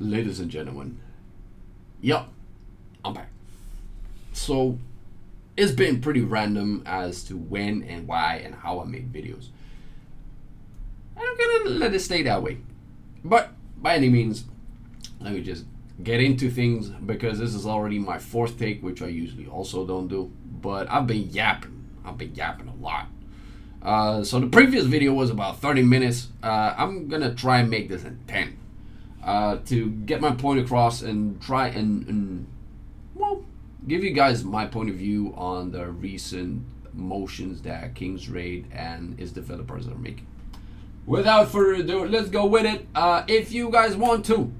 Ladies and gentlemen, yup, I'm back. So, it's been pretty random as to when and why and how I make videos. I'm gonna let it stay that way. But, by any means, let me just get into things because this is already my fourth take, which I usually also don't do. But I've been yapping. A lot. So the previous video was about 30 minutes. I'm gonna try and make this in 10. To get my point across and try and give you guys my point of view on the recent motions that King's Raid and its developers are making. Without further ado, let's go with it. If you guys want to,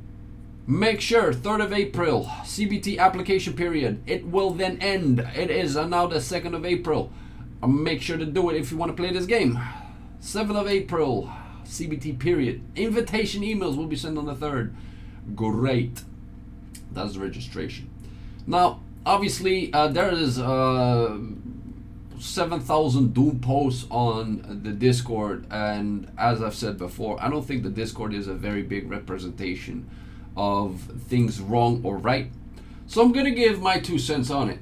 make sure 3rd of April, CBT application period. It will then end. It is now the 2nd of April. Make sure to do it if you want to play this game. 7th of April, CBT period. Invitation emails will be sent on the 3rd. Great. That's the registration. Now, obviously, there is 7,000 Doom posts on the Discord, and as I've said before, I don't think the Discord is a very big representation of things wrong or right. So I'm gonna give my 2 cents on it.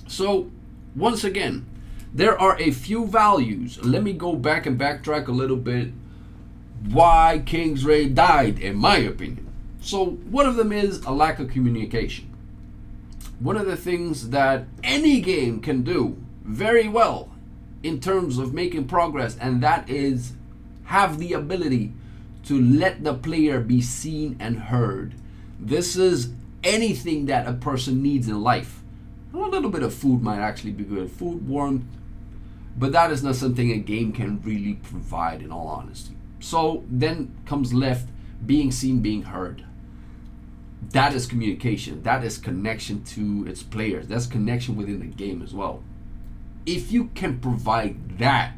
So, once again, there are a few values. Let me go back and backtrack a little bit. Why King's Raid died, in my opinion. So one of them is a lack of communication. One of the things that any game can do very well in terms of making progress, and that is have the ability to let the player be seen and heard. This is anything that a person needs in life. A little bit of food might actually be good. Food, warmth, but that is not something a game can really provide, in all honesty. So then comes left being seen, being heard. That is communication. That is connection to its players. That's connection within the game as well. If you can provide that,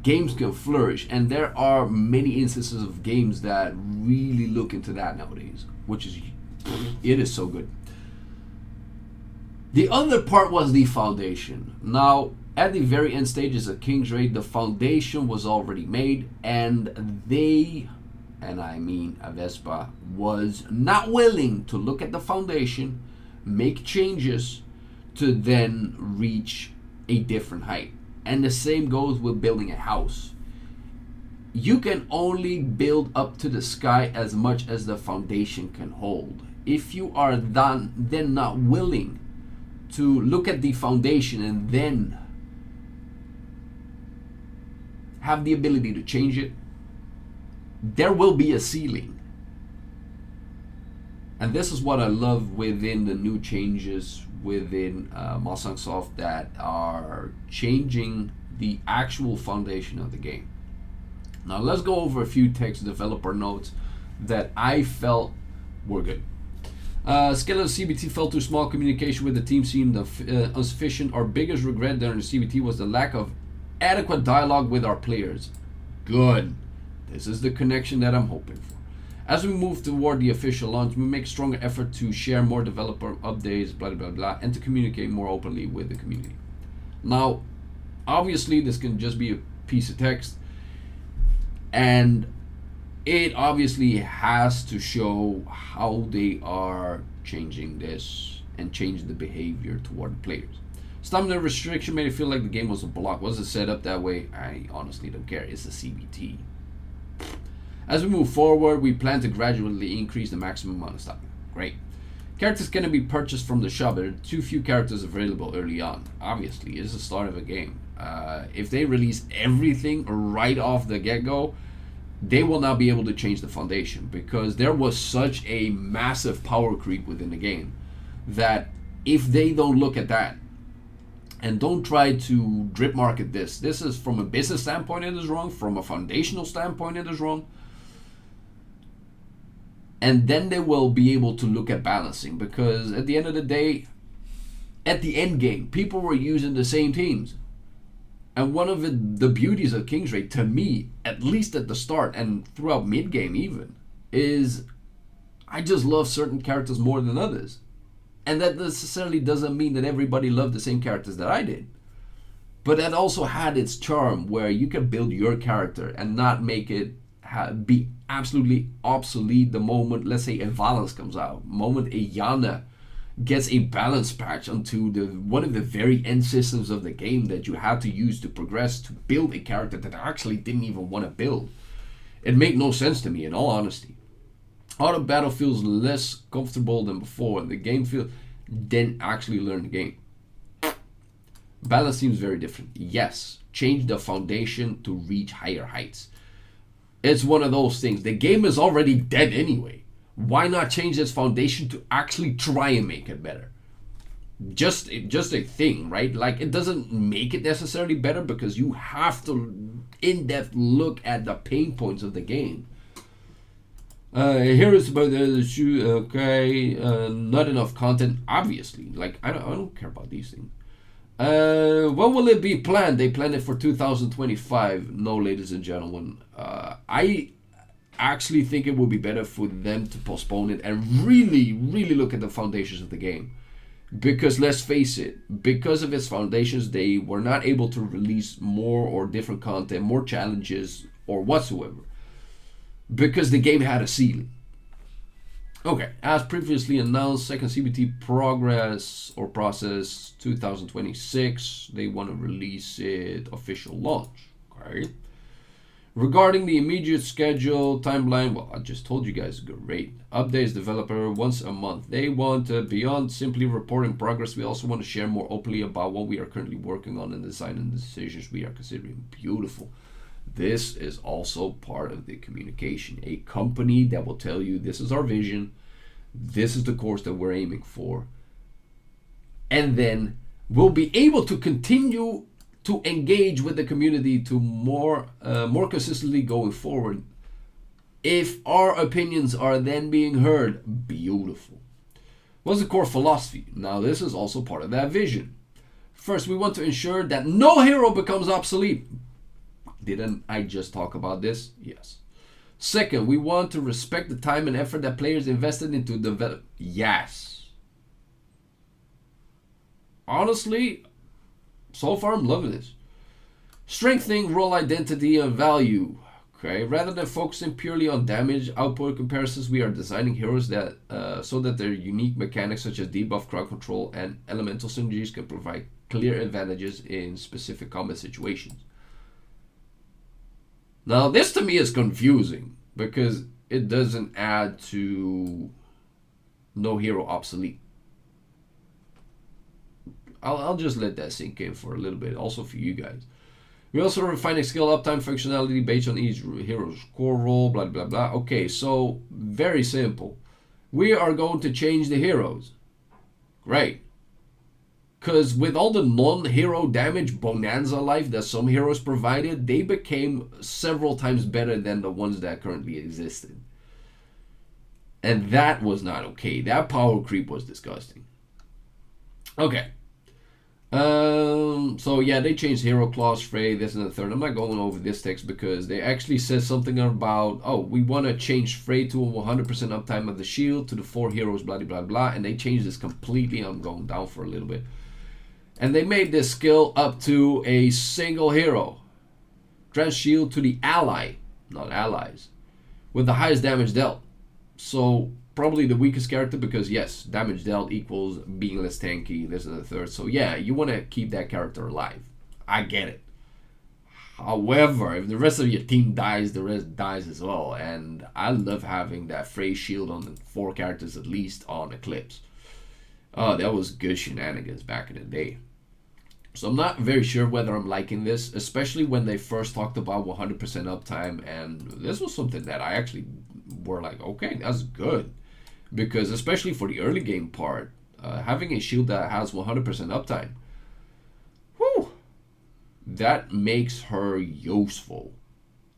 games can flourish. And there are many instances of games that really look into that nowadays, which is, it is so good. The other part was the foundation. Now, at the very end stages of King's Raid, the foundation was already made, and they, and I mean Avespa, was not willing to look at the foundation, make changes to then reach a different height. And the same goes with building a house. You can only build up to the sky as much as the foundation can hold. If you are then not willing to look at the foundation and then have the ability to change it, there will be a ceiling. And this is what I love within the new changes within Mustang Soft that are changing the actual foundation of the game. Now let's go over a few text developer notes that I felt were good. Scale of CBT felt too small. Communication with the team seemed insufficient. Our biggest regret during the CBT was the lack of adequate dialogue with our players. Good. This is the connection that I'm hoping for. As we move toward the official launch, we make stronger effort to share more developer updates, blah, blah, blah, and to communicate more openly with the community. Now, obviously, this can just be a piece of text, and it obviously has to show how they are changing this and changing the behavior toward the players. Stamina restriction made it feel like the game was a block. Was it set up that way? I honestly don't care. It's a CBT. As we move forward, we plan to gradually increase the maximum amount of stamina. Great. Characters can be purchased from the shop. There are too few characters available early on. Obviously, it's the start of a game. If they release everything right off the get-go, they will not be able to change the foundation, because there was such a massive power creep within the game that if they don't look at that and don't try to drip market this is from a business standpoint, it is wrong. From a foundational standpoint, it is wrong. And then they will be able to look at balancing, because at the end of the day, at the end game, people were using the same teams. And one of the beauties of King's Raid, to me, at least at the start and throughout mid-game even, is I just love certain characters more than others. And that necessarily doesn't mean that everybody loved the same characters that I did. But that also had its charm, where you can build your character and not make it be absolutely obsolete the moment, let's say, a Valance comes out, moment a Yana gets a balance patch onto the one of the very end systems of the game that you had to use to progress to build a character that I actually didn't even want to build. It made no sense to me, in all honesty. Auto battle feels less comfortable than before, and the game feels then actually learn the game. Balance seems very different. Yes, change the foundation to reach higher heights. It's one of those things. The game is already dead anyway. Why not change its foundation to actually try and make it better? Just a thing, right? Like, it doesn't make it necessarily better because you have to in-depth look at the pain points of the game. Here is about the shoe. Okay, not enough content. Obviously, like I don't care about these things. When will it be planned? They planned it for 2025. No, ladies and gentlemen. I actually think it would be better for them to postpone it and really, really look at the foundations of the game. Because let's face it, because of its foundations, they were not able to release more or different content, more challenges, or whatsoever. Because the game had a ceiling. Okay, as previously announced, second CBT progress or process 2026. They want to release it official launch. Okay. Regarding the immediate schedule timeline, well, I just told you guys, great. Updates developer once a month. They want beyond simply reporting progress, we also want to share more openly about what we are currently working on and design and decisions we are considering. Beautiful. This is also part of the communication. A company that will tell you this is our vision, this is the course that we're aiming for, and then we'll be able to continue to engage with the community to more consistently going forward. If our opinions are then being heard, beautiful. What's the core philosophy? Now, this is also part of that vision. First, we want to ensure that no hero becomes obsolete. Didn't I just talk about this? Yes. Second, we want to respect the time and effort that players invested into develop. Yes. Honestly, so far I'm loving this. Strengthening role identity and value. Okay, rather than focusing purely on damage output comparisons, we are designing heroes that so that their unique mechanics such as debuff, crowd control, and elemental synergies can provide clear advantages in specific combat situations. Now, this to me is confusing because it doesn't add to no hero obsolete. I'll just let that sink in for a little bit, also for you guys. We also refining skill uptime functionality based on each hero's core role, blah, blah, blah. Okay, so very simple. We are going to change the heroes. Great. Because with all the non-hero damage bonanza life that some heroes provided, they became several times better than the ones that currently existed. And that was not okay. That power creep was disgusting. Okay. So yeah, they changed hero class, Frey, this and the third. I'm not going over this text because they actually said something about, oh, we want to change Frey to a 100% uptime of the shield to the 4 heroes, blah, blah, blah. And they changed this completely. I'm going down for a little bit. And they made this skill up to a single hero. Grant shield to the ally, not allies, with the highest damage dealt. So probably the weakest character because yes, damage dealt equals being less tanky, this and the third. So yeah, you want to keep that character alive. I get it. However, if the rest of your team dies, the rest dies as well. And I love having that Frey shield on the 4 characters at least on Eclipse. Oh, that was good shenanigans back in the day. So I'm not very sure whether I'm liking this, especially when they first talked about 100% uptime, and this was something that I actually were like, okay, that's good. Because especially for the early game part, having a shield that has 100% uptime, whew, that makes her useful,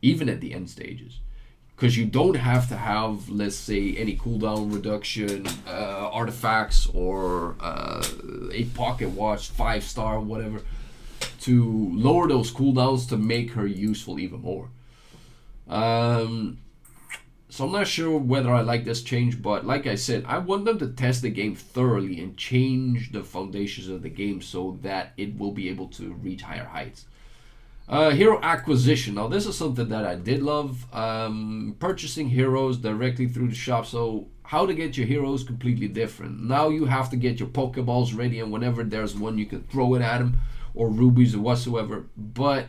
even at the end stages. Because you don't have to have, let's say, any cooldown reduction artifacts or a pocket watch, 5-star, whatever, to lower those cooldowns to make her useful even more. So I'm not sure whether I like this change, but like I said, I want them to test the game thoroughly and change the foundations of the game so that it will be able to reach higher heights. Hero acquisition. Now, this is something that I did love. Purchasing heroes directly through the shop. So, how to get your heroes completely different. Now you have to get your Pokeballs ready, and whenever there's one, you can throw it at them, or rubies or whatsoever. But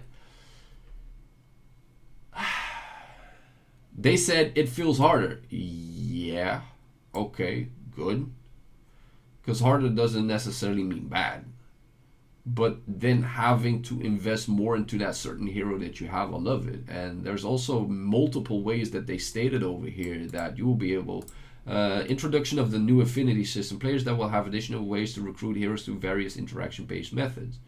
they said it feels harder. Yeah, okay, good. Because harder doesn't necessarily mean bad. But then having to invest more into that certain hero that you have, I love it. And there's also multiple ways that they stated over here that you will be able. Introduction of the new affinity system. Players that will have additional ways to recruit heroes through various interaction-based methods.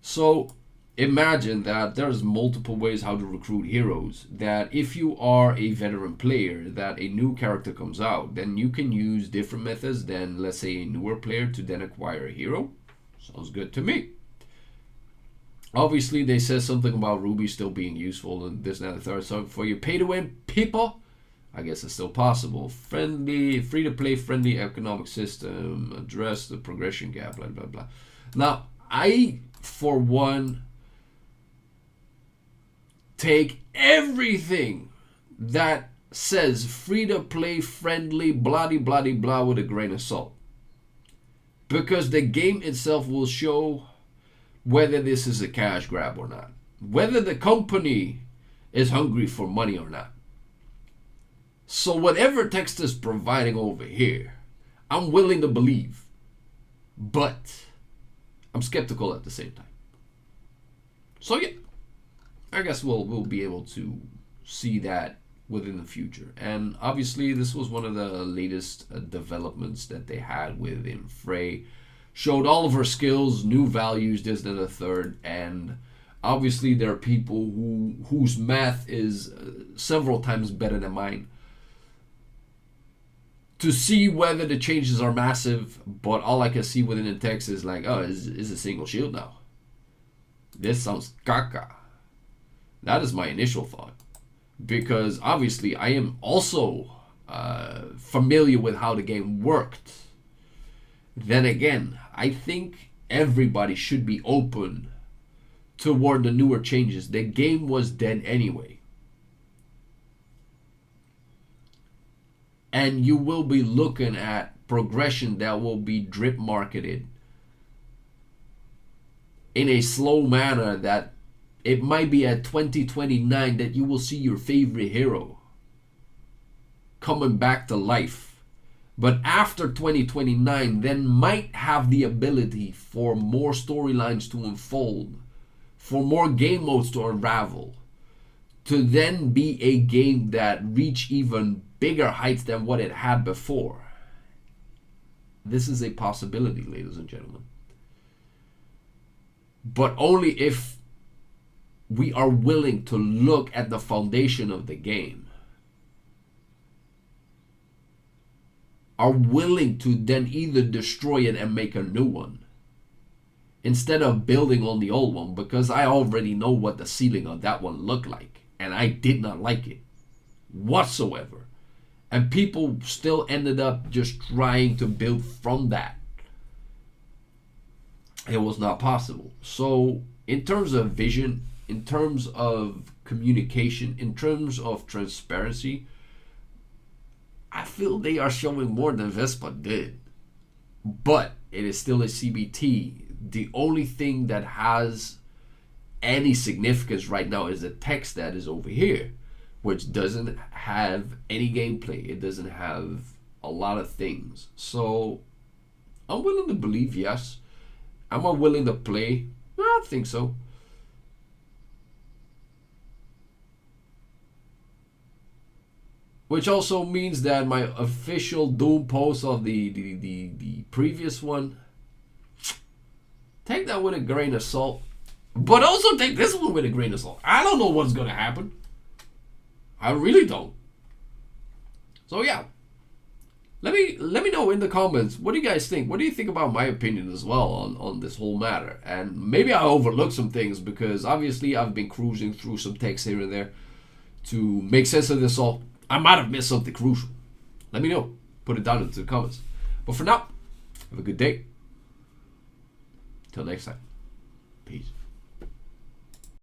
So imagine that there's multiple ways how to recruit heroes. That if you are a veteran player, that a new character comes out, then you can use different methods than, let's say, a newer player to then acquire a hero. Sounds good to me. Obviously, they said something about Ruby still being useful and this and that and the third. So for your pay-to-win people, I guess it's still possible. Friendly, free-to-play friendly economic system. Address the progression gap, blah, blah, blah. Now, I, for one, take everything that says free-to-play friendly, blah-de-blah-de-blah with a grain of salt. Because the game itself will show whether this is a cash grab or not. Whether the company is hungry for money or not. So whatever text is providing over here, I'm willing to believe. But I'm skeptical at the same time. So yeah, I guess we'll be able to see that within the future. And obviously this was one of the latest developments that they had within Frey. Showed all of her skills, new values, this and the third, and obviously there are people whose math is several times better than mine. To see whether the changes are massive, but all I can see within the text is like, oh, is a single shield now. This sounds caca. That is my initial thought. Because obviously I am also familiar with how the game worked. Then again, I think everybody should be open toward the newer changes. The game was dead anyway. And you will be looking at progression that will be drip marketed in a slow manner that it might be at 2029 that you will see your favorite hero coming back to life. But after 2029, then might have the ability for more storylines to unfold, for more game modes to unravel, to then be a game that reach even bigger heights than what it had before. This is a possibility, ladies and gentlemen. But only if we are willing to look at the foundation of the game, are willing to then either destroy it and make a new one instead of building on the old one, because I already know what the ceiling of that one looked like and I did not like it whatsoever, and people still ended up just trying to build from that. It was not possible. So in terms of vision, in terms of communication, in terms of transparency, I feel they are showing more than Vespa did. But it is still a CBT. The only thing that has any significance right now is the text that is over here, which doesn't have any gameplay. It doesn't have a lot of things. So I'm willing to believe yes. Am I willing to play? I think so. Which also means that my official Doom post of the previous one, take that with a grain of salt. But also take this one with a grain of salt. I don't know what's going to happen. I really don't. So yeah. Let me know in the comments, what do you guys think? What do you think about my opinion as well on this whole matter? And maybe I overlooked some things because obviously I've been cruising through some text here and there to make sense of this all. I might have missed something crucial. Let me know. Put it down into the comments. But for now, have a good day. Till next time. Peace.